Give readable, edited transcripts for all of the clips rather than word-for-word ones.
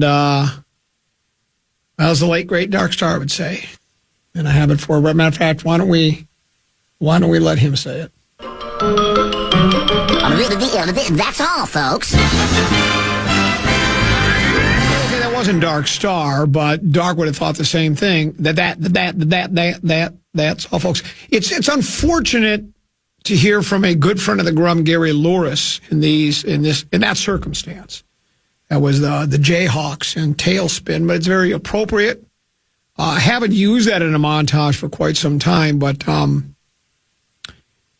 as the late great Dark Star would say, and I have it for. But matter of fact, why don't we let him say it? That's all, folks. Okay, that wasn't Dark Star, but Dark would have thought the same thing. That's all, folks. It's unfortunate to hear from a good friend of the Grum, Gary Louris, in that circumstance. That was the Jayhawks and Tailspin, but it's very appropriate. I haven't used that in a montage for quite some time, but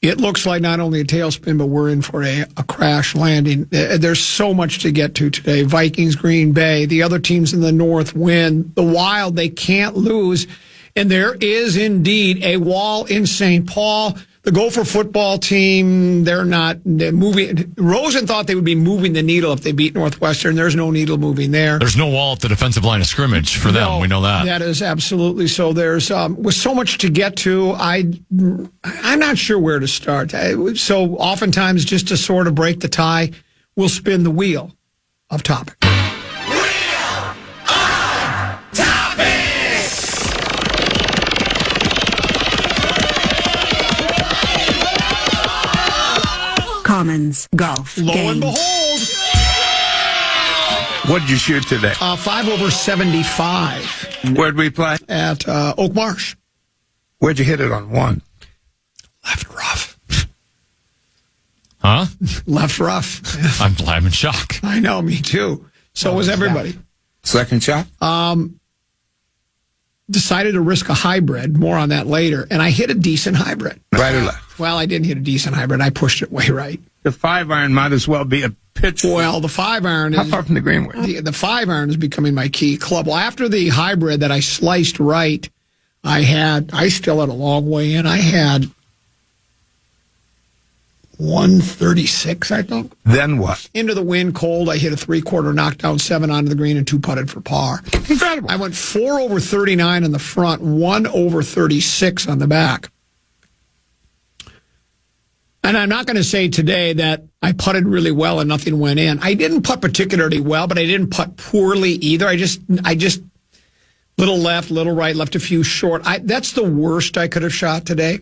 it looks like not only a tailspin, but we're in for a crash landing. There's so much to get to today. Vikings, Green Bay, the other teams in the North win. The Wild, they can't lose. And there is indeed a wall in St. Paul. The Gopher football team, they're moving. Rosen thought they would be moving the needle if they beat Northwestern. There's no needle moving there. There's no wall at the defensive line of scrimmage for them. We know that. That is absolutely so. There's with so much to get to, I'm not sure where to start. So oftentimes, just to sort of break the tie, we'll spin the wheel of topic. Commons Golf Lo game. and behold. What did you shoot today? 5 over 75. Where'd we play? At Oak Marsh. Where'd you hit it on one? Left rough. Huh? Left rough. I'm in shock. I know, me too. So was everybody. Second shot? Decided to risk a hybrid. More on that later. And I hit a decent hybrid. Right or left? Well, I didn't hit a decent hybrid. I pushed it way right. The 5-iron might as well be a pitch. Well, the 5-iron is... How far from the green was it? The 5-iron is becoming my key club. Well, after the hybrid that I sliced right, I still had a long way in. I had 136, I think. Then what? Into the wind, cold. I hit a 3/4 knockdown, 7 onto the green, and 2 putted for par. Incredible. I went 4 over 39 in the front, 1 over 36 on the back. And I'm not going to say today that I putted really well and nothing went in. I didn't putt particularly well, but I didn't putt poorly either. I just little left, little right, left a few short. That's the worst I could have shot today.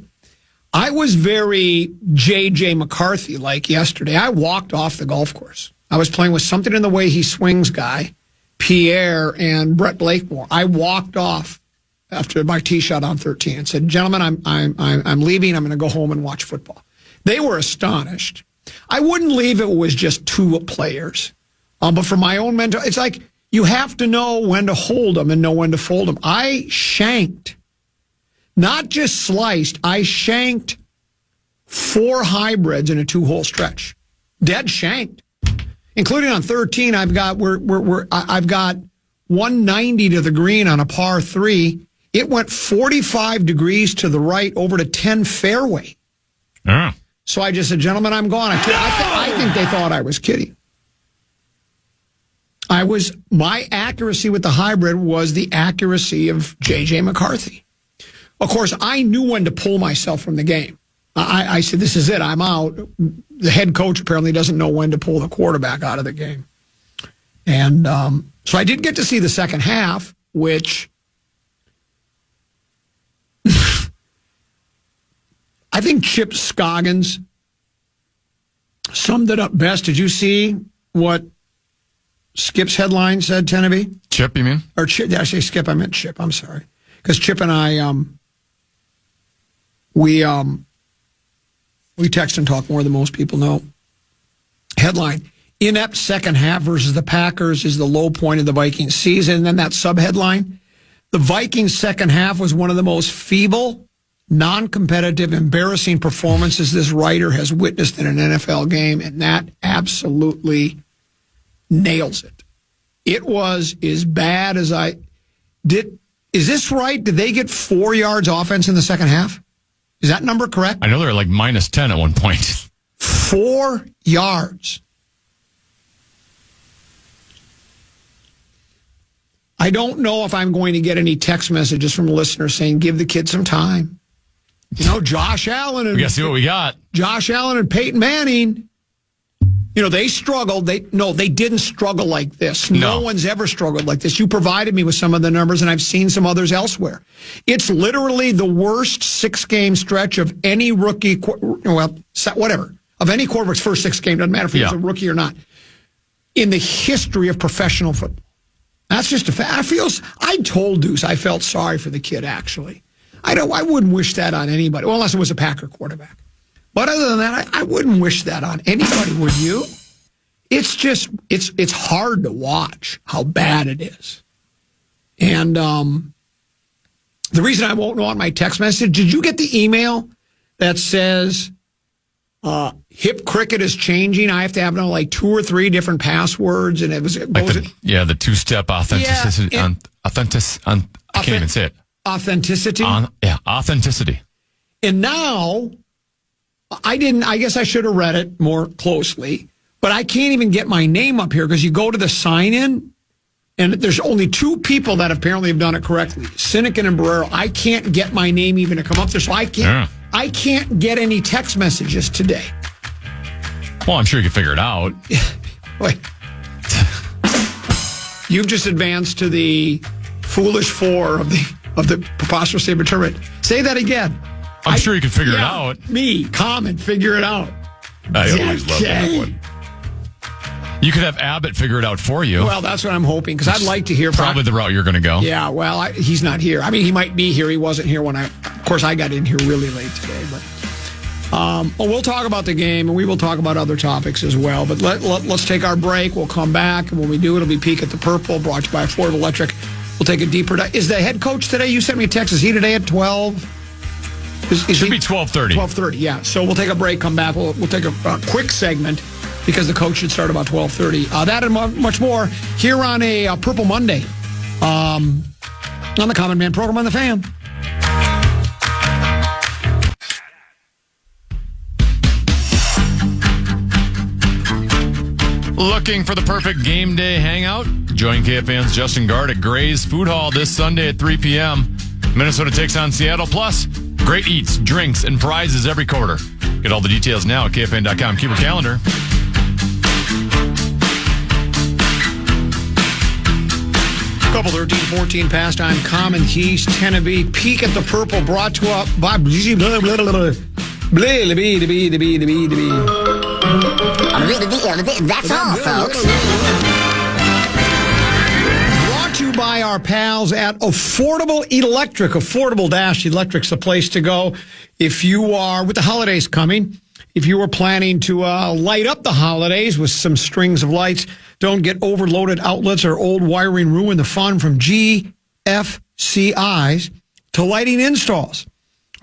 I was very J.J. McCarthy like yesterday. I walked off the golf course. I was playing with something in the way he swings guy, Pierre and Brett Blakemore. I walked off after my tee shot on 13 and said, "Gentlemen, I'm leaving. I'm going to go home and watch football." They were astonished. I wouldn't leave if it was just 2 players. But for my own mental, it's like you have to know when to hold them and know when to fold them. I shanked, not just sliced, I shanked 4 hybrids in a 2-hole stretch. Dead shanked. Including on 13, I've got 190 to the green on a par 3. It went 45 degrees to the right over to 10 fairway. Yeah. So I just said, "Gentlemen, I'm gone." I think they thought I was kidding. My accuracy with the hybrid was the accuracy of J.J. McCarthy. Of course, I knew when to pull myself from the game. I said, "This is it. I'm out." The head coach apparently doesn't know when to pull the quarterback out of the game. And so I did get to see the second half, which I think Chip Scoggins summed it up best. Did you see what Skip's headline said, Teneby? Chip, you mean? Or Chip? Did I say Skip? I meant Chip. I'm sorry. Because Chip and I, we text and talk more than most people know. Headline: inept second half versus the Packers is the low point of the Vikings season. And then that subheadline: the Vikings second half was one of the most feeble, non-competitive, embarrassing performances this writer has witnessed in an NFL game, and that absolutely nails it. It was as bad as I did. Is this right? Did they get 4 yards offense in the second half? Is that number correct? I know they were like minus 10 at one point. 4 yards. I don't know if I'm going to get any text messages from listeners saying, "Give the kid some time." You know, Josh Allen and We got to see what we got. Josh Allen and Peyton Manning They struggled. They didn't struggle like this. No one's ever struggled like this. You provided me with some of the numbers, and I've seen some others elsewhere. It's literally the worst 6-game stretch of any rookie, of any quarterback's first 6 games. Doesn't matter if he's a rookie or not. In the history of professional football. That's just a fact. I told Deuce I felt sorry for the kid, actually. I wouldn't wish that on anybody. Well, unless it was a Packer quarterback. But other than that, I wouldn't wish that on anybody, would you? It's just, it's hard to watch how bad it is. And the reason I won't know on my text message, did you get the email that says hip cricket is changing? I have to have 2 or 3 different passwords, and it goes the 2-step authenticity. I can't even say it. Authenticity? Authenticity. And now, I guess I should have read it more closely, but I can't even get my name up here because you go to the sign-in, and there's only 2 people that apparently have done it correctly, Sinekin and Barrero. I can't get my name even to come up there, so I can't get any text messages today. Well, I'm sure you can figure it out. Wait. You've just advanced to the foolish 4 of the preposterous statement tournament. Say that again. I'm sure you can figure it out. Me, comment, figure it out. I always love that one. You could have Abbott figure it out for you. Well, that's what I'm hoping, because I'd like to hear. Probably the route you're going to go. Yeah, well, he's not here. I mean, he might be here. He wasn't here when of course, I got in here really late today. But we'll talk about the game, and we will talk about other topics as well. But let's take our break. We'll come back, and when we do, it'll be Peek at the Purple, brought to you by Ford Electric. We'll take a deeper dive. Is the head coach today? You sent me a text. Is he today at 12? It should be 12:30. 12:30, yeah. So we'll take a break, come back. We'll take a quick segment because the coach should start about 12:30. That and much more here on a Purple Monday on the Common Man program on the Fan. Looking for the perfect game day hangout? Join KFAN's Justin Gard at Gray's Food Hall this Sunday at 3 p.m. Minnesota takes on Seattle. Plus, great eats, drinks, and prizes every quarter. Get all the details now at KFAN.com. Keep your calendar. Couple 13-14 pastime, Common Keys, Tennessee, Peek at the Purple, brought to us by That's all, folks. Brought to you by our pals at Affordable Electric. Affordable-Electric's the place to go if you are, with the holidays coming, if you were planning to light up the holidays with some strings of lights. Don't get overloaded outlets or old wiring ruin the fun from GFCIs to lighting installs.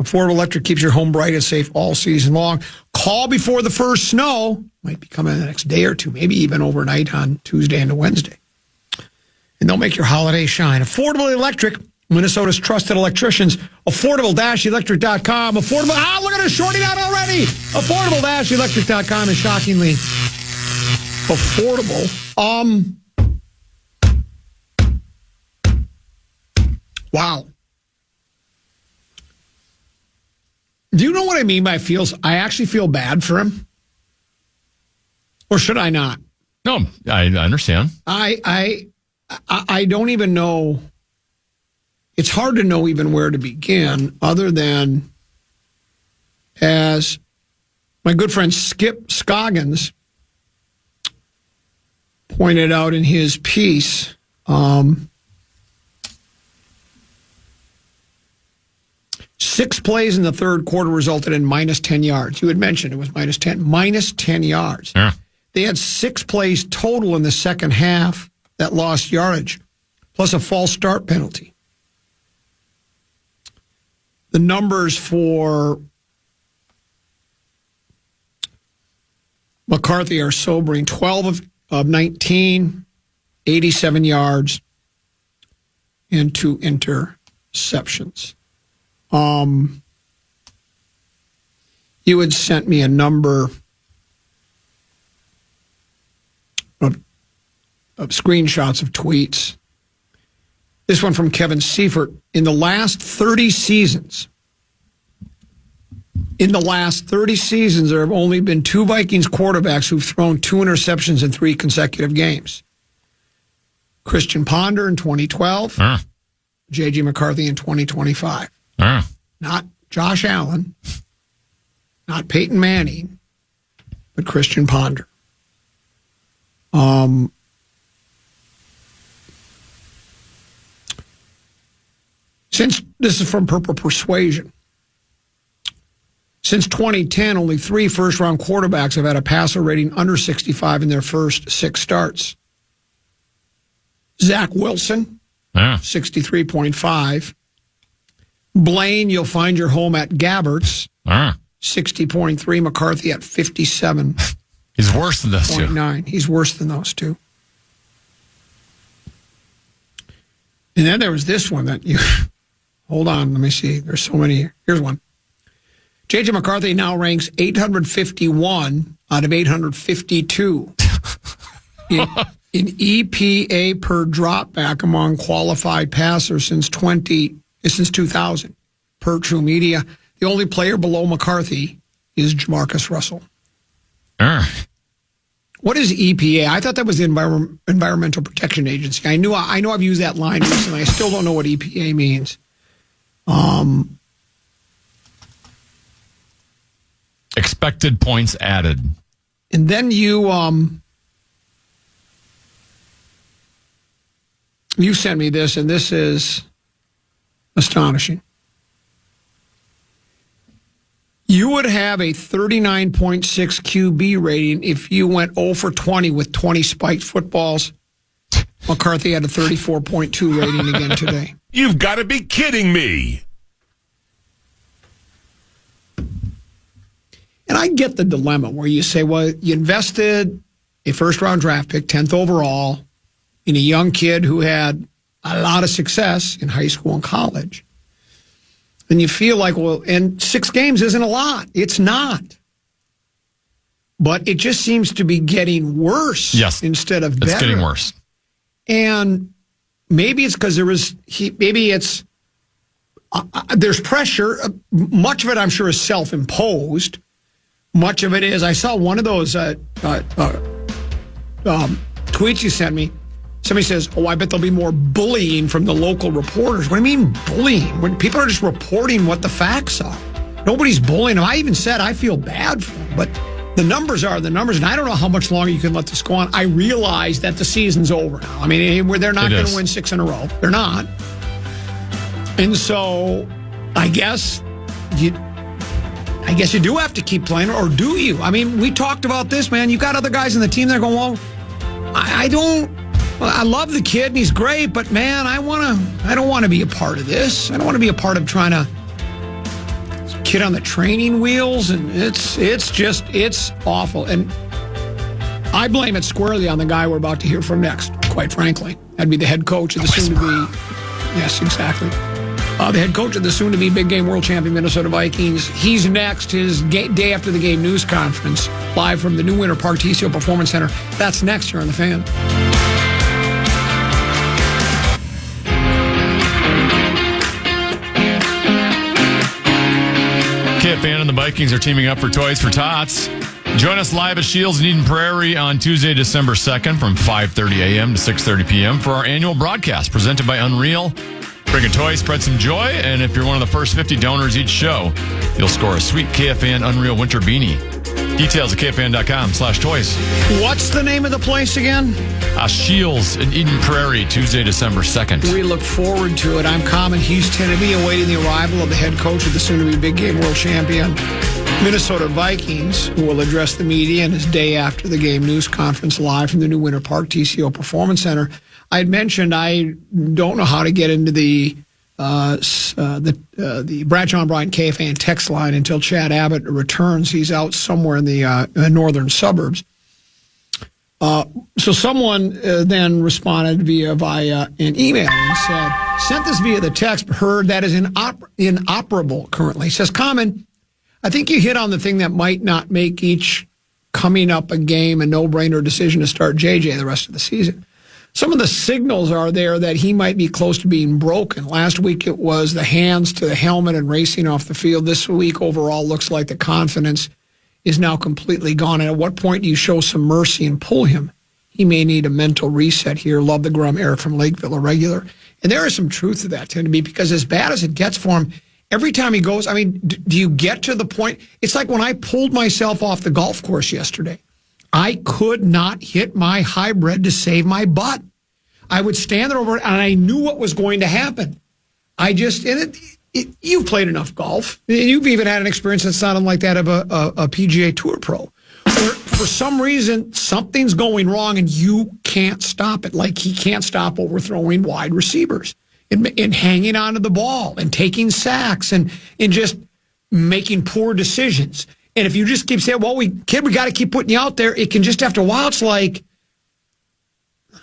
Affordable Electric keeps your home bright and safe all season long. Call before the first snow. Might be coming in the next day or two, maybe even overnight on Tuesday into Wednesday. And they'll make your holiday shine. Affordable Electric, Minnesota's trusted electricians. Affordable-electric.com. Affordable. Look at her shorting out already. Affordable-electric.com is shockingly affordable. Wow. Do you know what I mean by feels? I actually feel bad for him. Or should I not? No, I understand. I don't even know. It's hard to know even where to begin, other than, as my good friend Skip Scoggins pointed out in his piece, 6 plays in the third quarter resulted in minus 10 yards. You had mentioned it was minus 10 yards. Yeah. They had 6 plays total in the second half that lost yardage, plus a false start penalty. The numbers for McCarthy are sobering. 12 of 19, 87 yards, and 2 interceptions. You had sent me a number of screenshots of tweets. This one from Kevin Seifert. In the last 30 seasons, In the last 30 seasons, there have only been 2 Vikings quarterbacks who've thrown 2 interceptions in 3 consecutive games. Christian Ponder in 2012, J.J. McCarthy in 2025. Not Josh Allen, not Peyton Manning, but Christian Ponder. Since this is from Purple Persuasion, since 2010, only 3 first-round quarterbacks have had a passer rating under 65 in their first 6 starts. Zach Wilson, 63.5. Blaine, you'll find your home at Gabbert's, 60.3. McCarthy at 57. He's worse than those 2. He's worse than those 2. And then there was this one that you... Hold on, let me see. There's so many here. Here's one. J.J. McCarthy now ranks 851 out of 852 in EPA per dropback among qualified passers since 2000 per True Media. The only player below McCarthy is Jamarcus Russell. What is EPA? I thought that was the Environmental Protection Agency. I know I've used that line recently. I still don't know what EPA means. Expected points added. And then you sent me this, and this is astonishing. You would have a 39.6 QB rating if you went 0 for 20 with 20 spiked footballs. McCarthy had a 34.2 rating again today. You've got to be kidding me. And I get the dilemma where you say, well, you invested a first-round draft pick, 10th overall, in a young kid who had a lot of success in high school and college. And you feel like, well, and 6 games isn't a lot. It's not. But it just seems to be getting worse instead of better. It's getting worse. And maybe it's because there's pressure. Much of it, I'm sure, is self-imposed. Much of it is, I saw one of those tweets you sent me. Somebody says, I bet there'll be more bullying from the local reporters. What do you mean bullying? When people are just reporting what the facts are. Nobody's bullying them. I even said I feel bad for them, but the numbers are the numbers, and I don't know how much longer you can let this go on. I realize that the season's over now. I mean, they're not going to win 6 in a row. They're not. And so I guess you do have to keep playing, or do you? I mean, we talked about this, man. You got other guys in the team that are going, well, I love the kid and he's great, but man, I don't want to be a part of this. I don't want to be a part of trying to kid on the training wheels, and it's awful. And I blame it squarely on the guy we're about to hear from next, quite frankly. That'd be the head coach of the soon-to-be, yes, exactly. The head coach of the soon-to-be big game world champion Minnesota Vikings. He's next, his day after the game news conference, live from the New Winter Park TCO Performance Center. That's next here on The Fan. KFAN and the Vikings are teaming up for Toys for Tots. Join us live at Shields in Eden Prairie on Tuesday, December 2nd from 5:30 a.m. to 6:30 p.m. for our annual broadcast presented by Unreal. Bring a toy, spread some joy, and if you're one of the first 50 donors each show, you'll score a sweet KFAN Unreal Winter Beanie. Details at KFAN.com/toys. What's the name of the place again? Shields in Eden Prairie, Tuesday, December 2nd. We look forward to it. I'm Common Hughes Tenneby, awaiting the arrival of the head coach of the soon-to-be big game world champion Minnesota Vikings, who will address the media in his day after the game news conference live from the New Winter Park TCO Performance Center. I had mentioned I don't know how to get into the Bradshaw and Bryant KFAN text line until Chad Abbott returns. He's out somewhere in the northern suburbs. So someone then responded via an email and said, sent this via the text, but heard that is inoperable currently. He says, Common, I think you hit on the thing that might not make each coming up a game a no-brainer decision to start JJ the rest of the season. some of the signals are there that he might be close to being broken. Last week it was the hands to the helmet and racing off the field. This week overall looks like the confidence is now completely gone. And at what point do you show some mercy and pull him? He may need a mental reset here. Love the Grum, Eric from Lakeville, a regular. And there is some truth to that, tend to be, because as bad as it gets for him, every time he goes, I mean, do you get to the point? It's like when I pulled myself off the golf course yesterday. I could not hit my hybrid to save my butt. I would stand there over it, and I knew what was going to happen. You've played enough golf. You've even had an experience that's not unlike that of a PGA Tour pro. Where for some reason, something's going wrong, and you can't stop it. Like he can't stop overthrowing wide receivers and hanging onto the ball and taking sacks and just making poor decisions. And if you just keep saying, well, we got to keep putting you out there, it can just, after a while, it's like,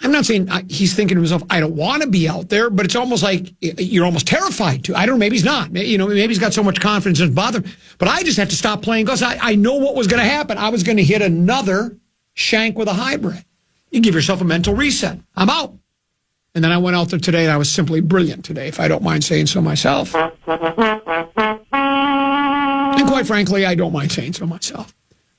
I'm not saying he's thinking to himself, I don't want to be out there, but it's almost like you're almost terrified to. I don't know, maybe he's not. Maybe he's got so much confidence it doesn't bother him. But I just have to stop playing because I know what was going to happen. I was going to hit another shank with a hybrid. You give yourself a mental reset. I'm out. And then I went out there today, and I was simply brilliant today, if I don't mind saying so myself. And quite frankly, I don't mind saying so myself.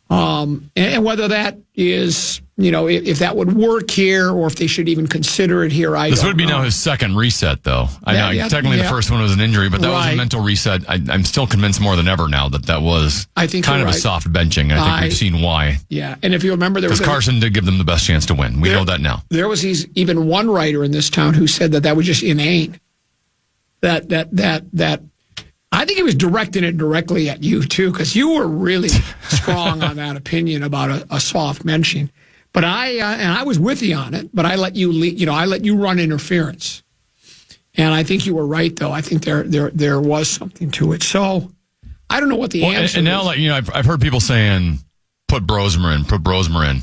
And whether that is, if that would work here or if they should even consider it here, This would be now his second reset, though. I know technically the first one was an injury, but that was a mental reset. I'm still convinced more than ever now that was kind of a soft benching. I think we've seen why. Yeah, and if you remember, there was Carson did give them the best chance to win. We know that now. There was even one writer in this town who said that was just inane. That I think he was directing it directly at you, too, because you were really strong on that opinion about a soft mention. But I was with you on it, but I let you lead, I let you run interference. And I think you were right, though. I think there was something to it. So I don't know what the answer is. And now, I've heard people saying, put Brosmer in.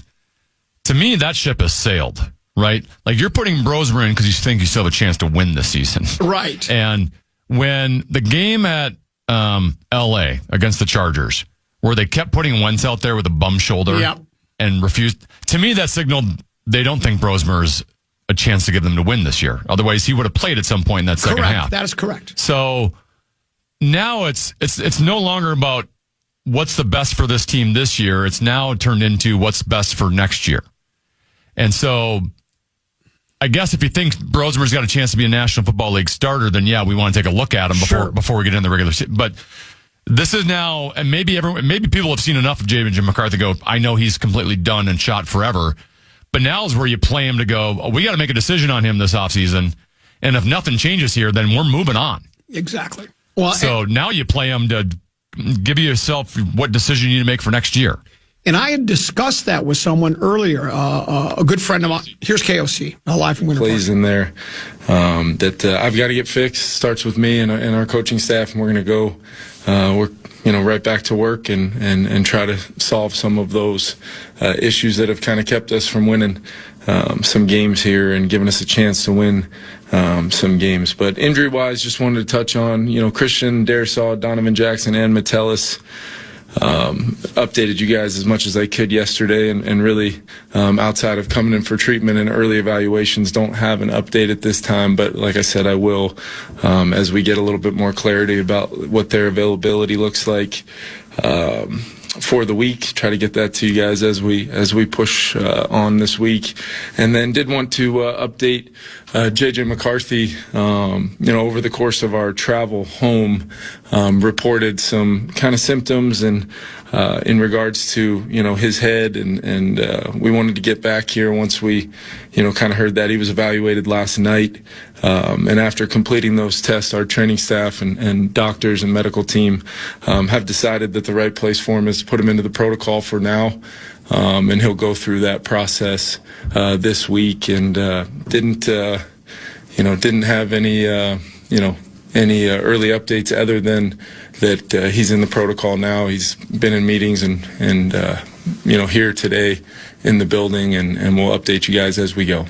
To me, that ship has sailed, right? Like, you're putting Brosmer in because you think you still have a chance to win this season. Right. And when the game at L.A. against the Chargers, where they kept putting Wentz out there with a bum shoulder and refused, to me that signaled they don't think Brosmer's a chance to give them to win this year. Otherwise, he would have played at some point in that second half. That is correct. So now it's no longer about what's the best for this team this year. It's now turned into what's best for next year. And so I guess if you think Brosmer's got a chance to be a National Football League starter, then we want to take a look at him before we get in the regular season. But this is now, and maybe people have seen enough of Jim McCarthy go, I know he's completely done and shot forever. But now is where you play him to go, we got to make a decision on him this offseason. And if nothing changes here, then we're moving on. Exactly. Well, so now you play him to give yourself what decision you need to make for next year. And I had discussed that with someone earlier, a good friend of mine. Here's KOC, live from Winter Park. Plays in there that I've got to get fixed. Starts with me and our coaching staff, and we're going to go right back to work and try to solve some of those issues that have kind of kept us from winning some games here and giving us a chance to win some games. But injury-wise, just wanted to touch on, Christian, Darisaw, Donovan Jackson, and Metellus. Updated you guys as much as I could yesterday, and really outside of coming in for treatment and early evaluations, don't have an update at this time, but like I said, I will as we get a little bit more clarity about what their availability looks like for the week. Try to get that to you guys as we push on this week. And then did want to update JJ McCarthy, over the course of our travel home, reported some kind of symptoms and in regards to, his head, and we wanted to get back here once we, kind of heard that. He was evaluated last night, and after completing those tests, our training staff and doctors and medical team have decided that the right place for him is to put him into the protocol for now. And he'll go through that process this week, and didn't have any early updates other than that he's in the protocol now. He's been in meetings and here today in the building, and we'll update you guys as we go.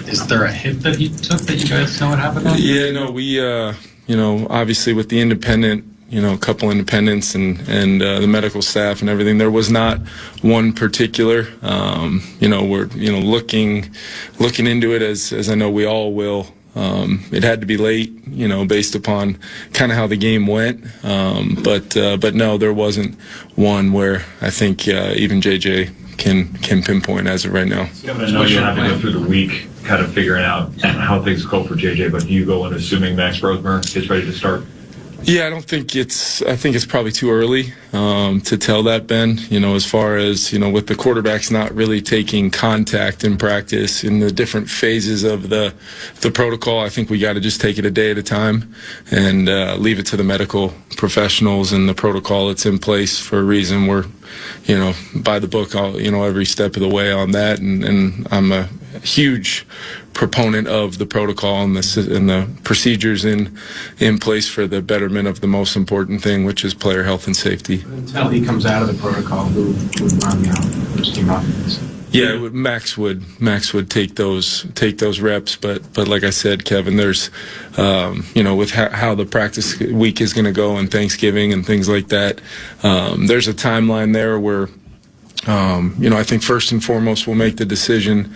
Is there a hit that he took that you guys know what happened on? Yeah, no, we obviously with the independent a couple independents and the medical staff and everything. There was not one particular. We're looking into it as I know we all will. It had to be late, based upon kind of how the game went. But no, there wasn't one where I think even JJ can pinpoint as of right now. I know you have to go through the week kind of figuring out how things go for JJ, but do you go in assuming Max Brosmer is ready to start? Yeah, I think it's probably too early to tell that, Ben. As far as, with the quarterbacks not really taking contact in practice in the different phases of the protocol, I think we got to just take it a day at a time and leave it to the medical professionals and the protocol that's in place for a reason. We're, by the book, every step of the way on that, and I'm a huge proponent of the protocol and the procedures in place for the betterment of the most important thing, which is player health and safety. Until he comes out of the protocol, who would run the first team offense? Yeah, Max would take those reps, but like I said, Kevin, there's with how the practice week is going to go and Thanksgiving and things like that, there's a timeline there where I think first and foremost we'll make the decision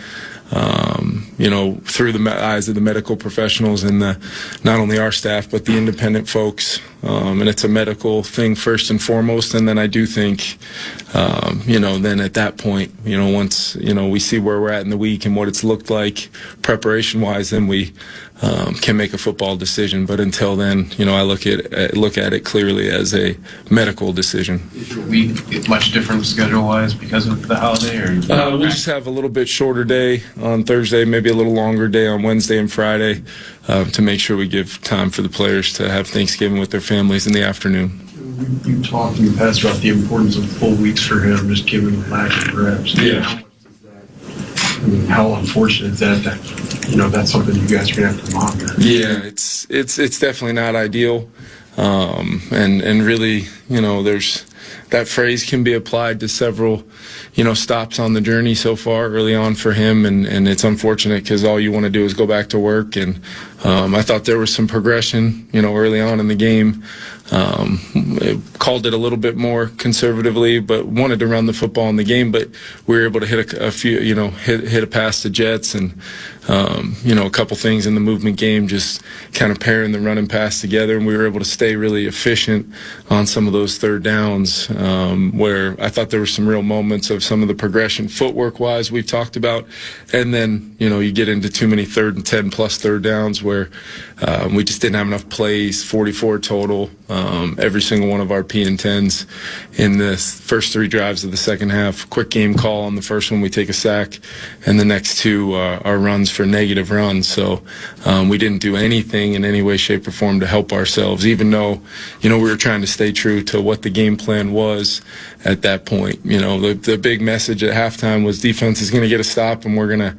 through the eyes of the medical professionals and not only our staff but the independent folks, and it's a medical thing first and foremost. And then I do think then at that point, once we see where we're at in the week and what it's looked like preparation wise, then we can make a football decision. But until then, I look at it clearly as a medical decision. Is your week much different schedule wise because of the holiday, or we just have a little bit shorter day on Thursday, maybe a little longer day on Wednesday and Friday, to make sure we give time for the players to have Thanksgiving with their families in the afternoon. You talked in the past about the importance of full weeks for him, just given the lack of reps. Yeah. How much does that, how unfortunate is that that's something you guys are gonna have to monitor? Yeah, it's definitely not ideal, and really, there's that phrase can be applied to several, stops on the journey so far early on for him, and it's unfortunate because all you want to do is go back to work. And I thought there was some progression, early on in the game. Called it a little bit more conservatively, but wanted to run the football in the game. But we were able to hit a few, hit a pass to Jets and, a couple things in the movement game, just kind of pairing the run and pass together. And we were able to stay really efficient on some of those third downs, where I thought there were some real moments of some of the progression footwork wise we've talked about. And then, you get into too many 3rd and 10 plus third downs where we just didn't have enough plays, 44 total. Every single one of our P&10s in the first 3 drives of the second half. Quick game call on the first one, we take a sack, and the next 2 are runs for negative runs. So we didn't do anything in any way, shape, or form to help ourselves, even though, we were trying to stay true to what the game plan was at that point. The big message at halftime was defense is going to get a stop, and we're going to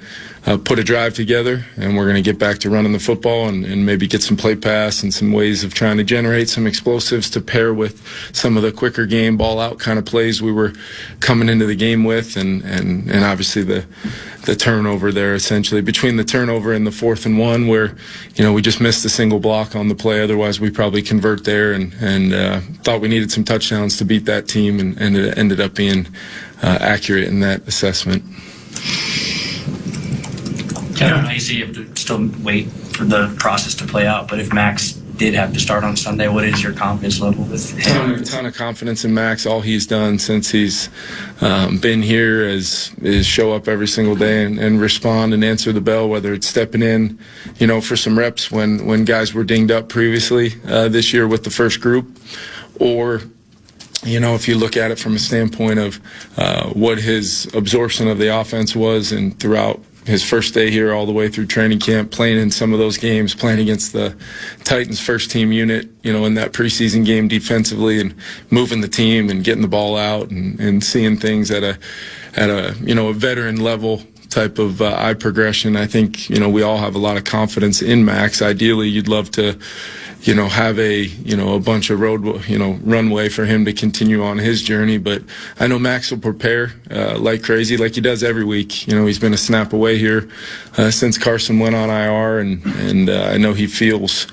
put a drive together, and we're going to get back to running the football and maybe get some play pass and some ways of trying to generate some explosives to pair with some of the quicker game ball out kind of plays we were coming into the game with, and obviously the turnover there, essentially between the turnover and the 4th and 1 where we just missed a single block on the play. Otherwise we probably convert there, and thought we needed some touchdowns to beat that team, and it ended up being accurate in that assessment. Obviously, you have to still wait for the process to play out. But if Max did have to start on Sunday, what is your confidence level with him? Ton of confidence in Max. All he's done since he's been here is show up every single day and respond and answer the bell, whether it's stepping in, for some reps when guys were dinged up previously this year with the first group, or if you look at it from a standpoint of what his absorption of the offense was and throughout his first day here all the way through training camp, playing in some of those games, playing against the Titans first team unit, in that preseason game defensively, and moving the team and getting the ball out and seeing things at a veteran level type of eye progression. I think, we all have a lot of confidence in Max. Ideally, you'd love to, have a bunch of runway for him to continue on his journey. But I know Max will prepare like crazy, like he does every week. He's been a snap away here since Carson went on IR, and I know he feels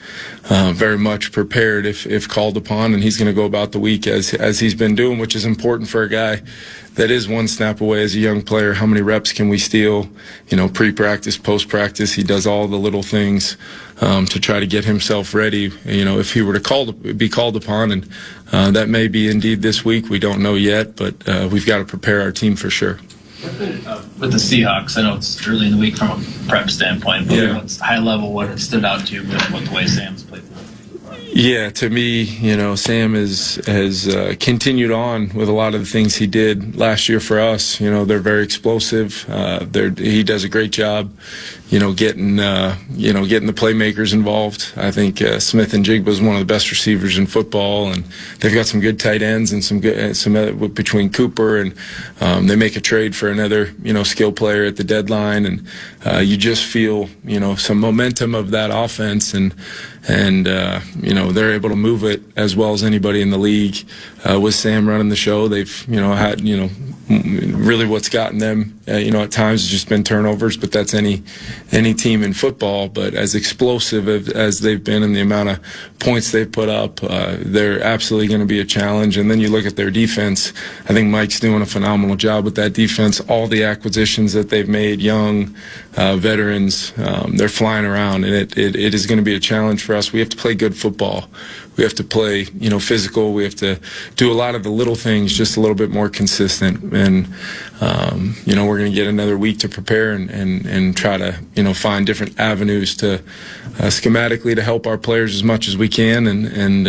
very much prepared if called upon, and he's going to go about the week as he's been doing, which is important for a guy that is one snap away as a young player. How many reps can we steal? Pre-practice, post-practice, he does all the little things to try to get himself ready. If he were to be called upon, and that may be indeed this week, we don't know yet, but we've got to prepare our team for sure. With the Seahawks, I know it's early in the week from a prep standpoint, but what's high level, what stood out to you with the way Sam's played? Yeah, to me, Sam has continued on with a lot of the things he did last year for us. They're very explosive. He does a great job, getting the playmakers involved. I think Smith and Jigba is one of the best receivers in football, and they've got some good tight ends and some between Cooper, and they make a trade for another skill player at the deadline, and you just feel some momentum of that offense, and they're able to move it as well as anybody in the league. With Sam running the show, they've had really what's gotten them at times has just been turnovers, but that's any team in football. But as explosive as they've been and the amount of points they've put up, they're absolutely going to be a challenge. And then you look at their defense. I think Mike's doing a phenomenal job with that defense. All the acquisitions that they've made, young veterans, they're flying around, and it is going to be a challenge for us. We have to play good football. We have to play, physical. We have to do a lot of the little things just a little bit more consistent. And, we're going to get another week to prepare and try to, find different avenues to schematically to help our players as much as we can, and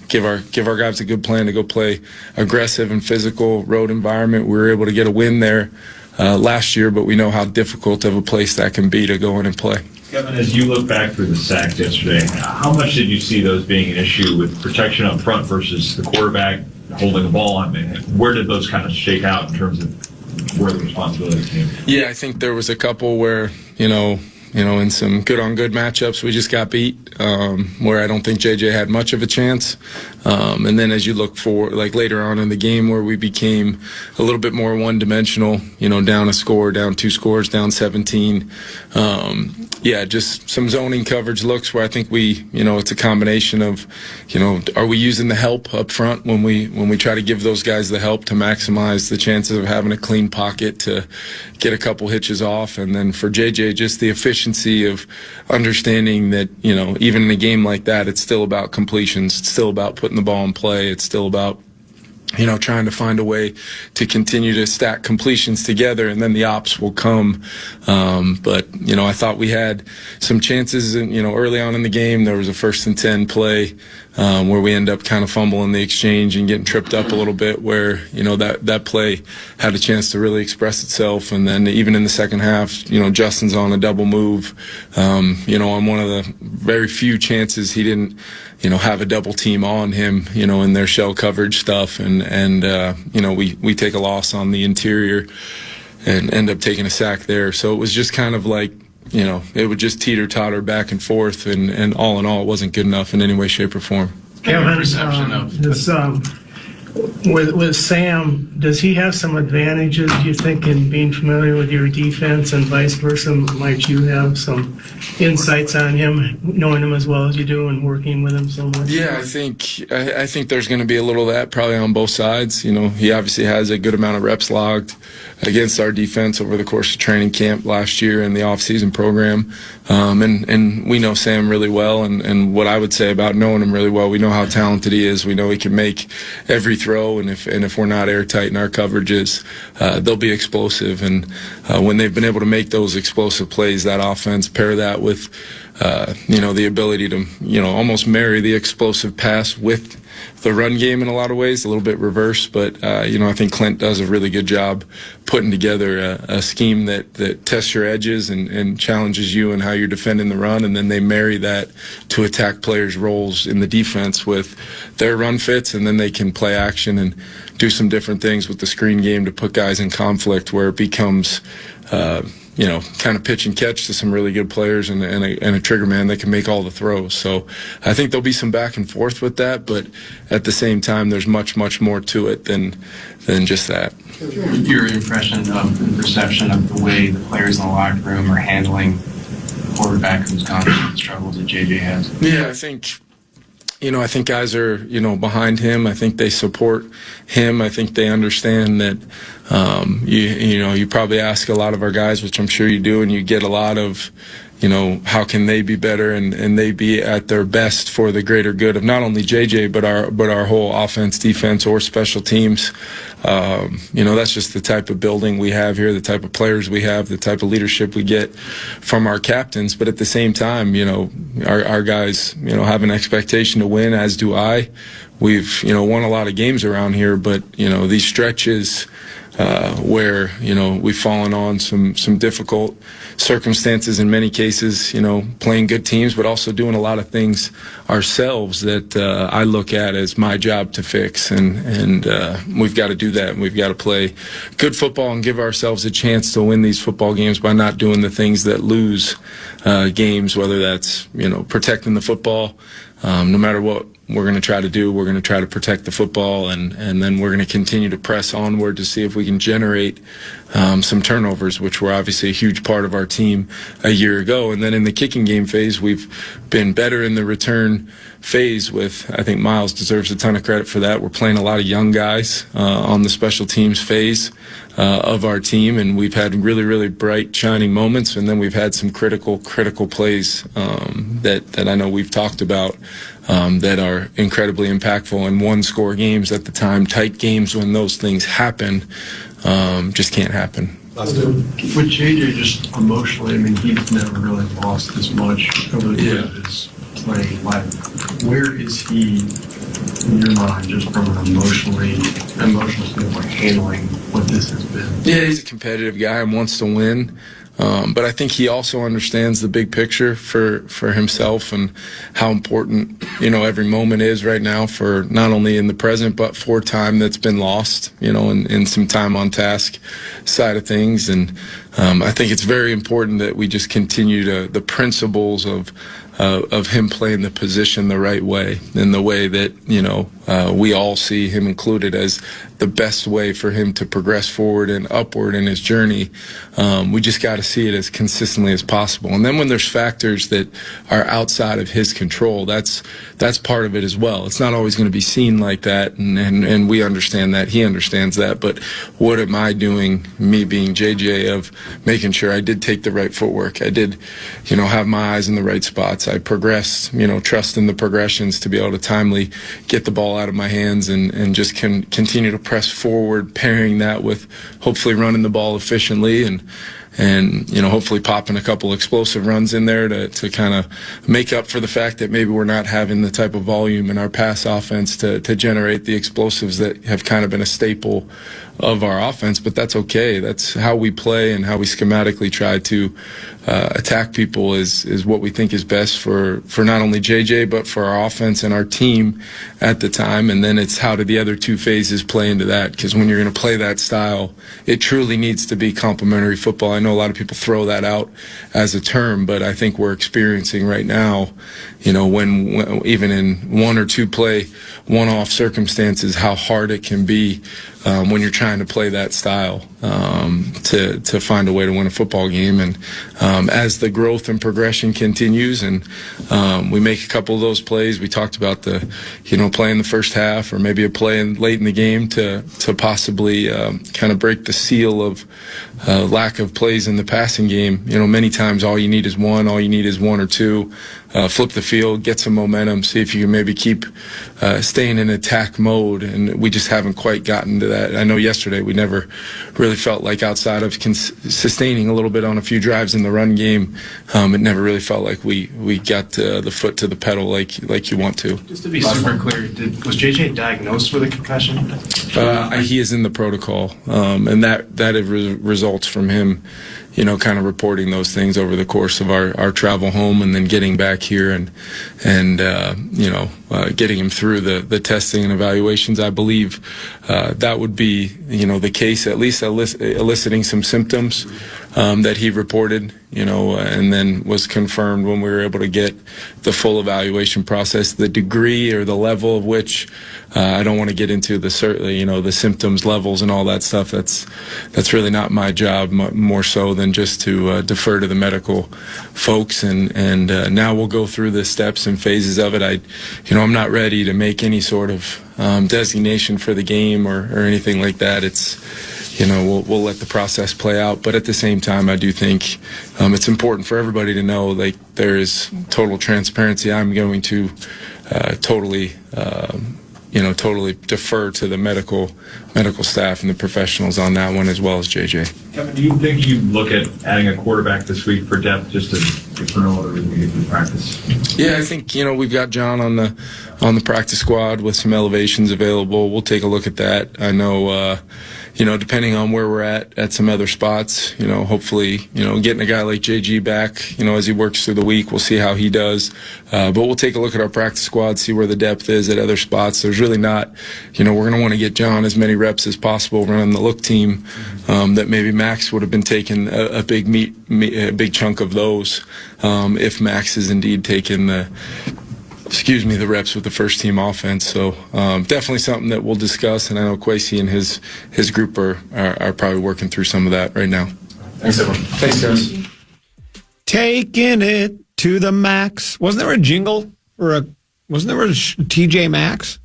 give our guys a good plan to go play aggressive and physical road environment. We were able to get a win there last year, but we know how difficult of a place that can be to go in and play. Kevin, as you look back through the sacks yesterday, how much did you see those being an issue with protection up front versus the quarterback holding the ball? I mean, where did those kind of shake out in terms of where the responsibility came? Yeah, I think there was a couple where, in some good-on-good matchups, we just got beat, where I don't think JJ had much of a chance. And then as you look for, later on in the game where we became a little bit more one-dimensional, down a score, down 2 scores, down 17. Just some zoning coverage looks where I think it's a combination of, are we using the help up front when we try to give those guys the help to maximize the chances of having a clean pocket to get a couple hitches off. And then for JJ, just the efficiency of understanding that, even in a game like that, it's still about completions. It's still about putting the ball in play. It's still about trying to find a way to continue to stack completions together, and then the ops will come. But I thought we had some chances, early on in the game. There was a 1st and 10 play where we end up kind of fumbling the exchange and getting tripped up a little bit, where, that play had a chance to really express itself. And then even in the second half, Justin's on a double move, on one of the very few chances he didn't, have a double team on him, in their shell coverage stuff. And we take a loss on the interior and end up taking a sack there. So it was just kind of like, it would just teeter-totter back and forth, and all in all, it wasn't good enough in any way, shape, or form. Kevin, with Sam, does he have some advantages, do you think, in being familiar with your defense, and vice versa? Might you have some insights on him, knowing him as well as you do and working with him so much? Yeah, I think there's going to be a little of that probably on both sides. He obviously has a good amount of reps logged against our defense over the course of training camp last year and the off-season program. And we know Sam really well, and what I would say about knowing him really well, we know how talented he is. We know he can make every throw, and if we're not airtight in our coverages, they'll be explosive. And when they've been able to make those explosive plays, that offense, pair that with the ability to almost marry the explosive pass with the run game in a lot of ways, a little bit reverse, but I think Clint does a really good job putting together a scheme that tests your edges and challenges you and how you're defending the run, and then they marry that to attack players' roles in the defense with their run fits, and then they can play action and do some different things with the screen game to put guys in conflict where it becomes kind of pitch and catch to some really good players and a trigger man that can make all the throws. So I think there'll be some back and forth with that, but at the same time, there's much, much more to it than just that. Your impression of and perception of the way the players in the locker room are handling quarterback who's gone through the struggles that JJ has? Yeah, I think guys are, behind him. I think they support him. I think they understand that, you probably ask a lot of our guys, which I'm sure you do, and you get a lot of, how can they be better and they be at their best for the greater good of not only JJ, but our whole offense, defense, or special teams. That's just the type of building we have here, the type of players we have, the type of leadership we get from our captains. But at the same time, our guys, have an expectation to win, as do I. We've, won a lot of games around here, but, these stretches, where we've fallen on some difficult circumstances in many cases, playing good teams, but also doing a lot of things ourselves that I look at as my job to fix, and we've got to do that, and we've got to play good football and give ourselves a chance to win these football games by not doing the things that lose games, whether that's protecting the football. No matter what we're going to try to do, we're going to try to protect the football, and then we're going to continue to press onward to see if we can generate some turnovers, which were obviously a huge part of our team a year ago. And then in the kicking game phase, we've been better in the return phase with, I think Miles deserves a ton of credit for that. We're playing a lot of young guys on the special teams phase of our team, and we've had really, really bright, shining moments, and then we've had some critical plays that I know we've talked about that are incredibly impactful in one-score games at the time. Tight games, when those things happen, just can't happen. With JJ, just emotionally, he's never really lost this much over the course of his playing life. Where is he in your mind, just from an emotional standpoint, handling what this has been? Yeah, he's a competitive guy and wants to win. But I think he also understands the big picture for himself and how important, every moment is right now, for not only in the present, but for time that's been lost, and some time on task side of things. And I think it's very important that we just continue the principles of him playing the position the right way, in the way that, we all see him included as the best way for him to progress forward and upward in his journey. We just got to see it as consistently as possible. And then when there's factors that are outside of his control, that's part of it as well. It's not always going to be seen like that, and we understand that. He understands that. But what am I doing, me being JJ, of making sure I did take the right footwork? I did, have my eyes in the right spots. I progressed, trust in the progressions to be able to timely get the ball out of my hands and just continue to press forward, pairing that with hopefully running the ball efficiently and hopefully popping a couple explosive runs in there to kind of make up for the fact that maybe we're not having the type of volume in our pass offense to generate the explosives that have kind of been a staple of our offense. But that's okay. That's how we play, and how we schematically try to attack people is what we think is best for not only JJ, but for our offense and our team at the time. And then it's how do the other two phases play into that? Because when you're going to play that style, it truly needs to be complementary football. I know a lot of people throw that out as a term, but I think we're experiencing right now, when even in one or two play, one-off circumstances, how hard it can be when you're trying to play that style to find a way to win a football game. And as the growth and progression continues, and we make a couple of those plays, we talked about the play in the first half, or maybe a play late in the game to possibly kind of break the seal of lack of plays in the passing game. Many times all you need is one or two. Flip the field, get some momentum, see if you can maybe keep staying in attack mode, and we just haven't quite gotten to that. I know yesterday we never really felt like, outside of sustaining a little bit on a few drives in the run game, it never really felt like we got the foot to the pedal like you want to. Just to be super clear, was JJ diagnosed with a concussion? He is in the protocol, and that results from him kind of reporting those things over the course of our travel home, and then getting back here and getting him through the testing and evaluations. I believe that would be the case, at least eliciting some symptoms that he reported, and then was confirmed when we were able to get the full evaluation process. The degree or the level of which I don't want to get into the symptoms levels and all that stuff. That's really not my job, more so than just to defer to the medical folks. And now we'll go through the steps and phases of it. I'm not ready to make any sort of designation for the game or anything like that. It's we'll let the process play out. But at the same time, I do think it's important for everybody to know, like, there is total transparency. I'm going to totally defer to the medical staff and the professionals on that one, as well as JJ. Kevin, do you think you look at adding a quarterback this week for depth, just to for no other reason we get practice? Yeah, I think we've got John on the practice squad with some elevations available. We'll take a look at that. I know. Depending on where we're at some other spots, hopefully, getting a guy like JG back, as he works through the week, we'll see how he does. But we'll take a look at our practice squad, see where the depth is at other spots. There's really not, we're going to want to get John as many reps as possible running the look team, that maybe Max would have been taking a big chunk of those, if Max is indeed taking the reps with the first team offense. So definitely something that we'll discuss, and I know Kwesi and his group are probably working through some of that right now. Thanks, everyone. Thanks, guys. Taking it to the max. Wasn't there a jingle wasn't there a TJ Maxx?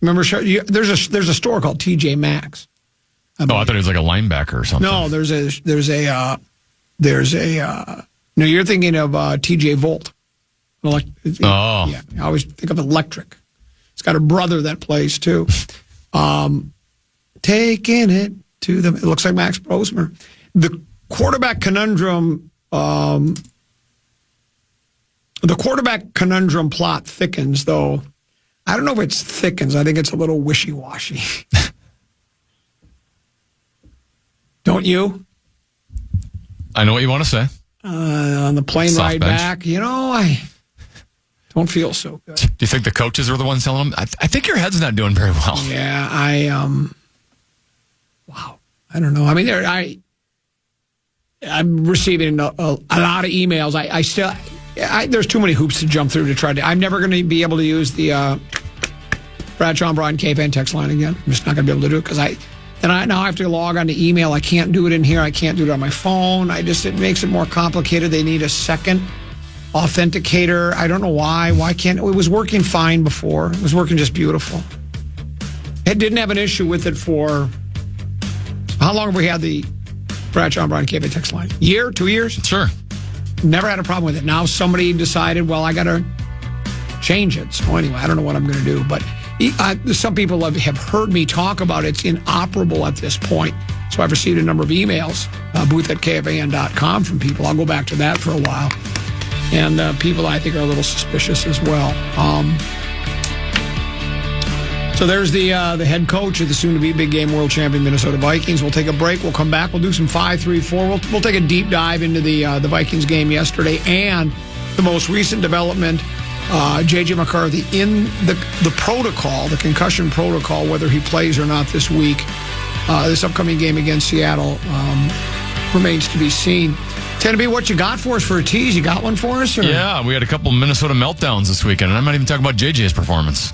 Remember, there's a store called TJ Maxx. I thought it was like a linebacker or something. No, there's a no, you're thinking of TJ Volt. Yeah, I always think of electric. It's got a brother that plays too. Taking it to them. It looks like Max Brosmer. The quarterback conundrum. The quarterback conundrum plot thickens, though. I don't know if it's thickens. I think it's a little wishy-washy. Don't you? I know what you want to say. On the plane Soft ride bench. back, I don't feel so good. Do you think the coaches are the ones telling them? I think your head's not doing very well. Yeah, wow. I don't know. I mean, I'm receiving a lot of emails. There's too many hoops to jump through to try to. I'm never going to be able to use the Bradshaw and Broad KFAN text line again. I'm just not going to be able to do it because now I have to log on to email. I can't do it in here. I can't do it on my phone. It makes it more complicated. They need a second authenticator. I don't know why. Why can't it? It was working fine before. It was working just beautiful. It didn't have an issue with it for how long have we had the Bradshaw and Brown KFAN text line? Year, 2 years? Sure. Never had a problem with it. Now somebody decided, well, I got to change it. So anyway, I don't know what I'm going to do. But some people have heard me talk about it's inoperable at this point. So I've received a number of emails, booth@kfan.com from people. I'll go back to that for a while. And people I think are a little suspicious as well. So there's the head coach of the soon-to-be big game world champion Minnesota Vikings. We'll take a break. We'll come back. We'll do some 5-3-4. We'll take a deep dive into the Vikings game yesterday and the most recent development. J.J. McCarthy in the protocol, the concussion protocol, whether he plays or not this week. This upcoming game against Seattle remains to be seen. Tennessee, what you got for us for a tease? You got one for us? Or? Yeah, we had a couple Minnesota meltdowns this weekend, and I'm not even talking about JJ's performance.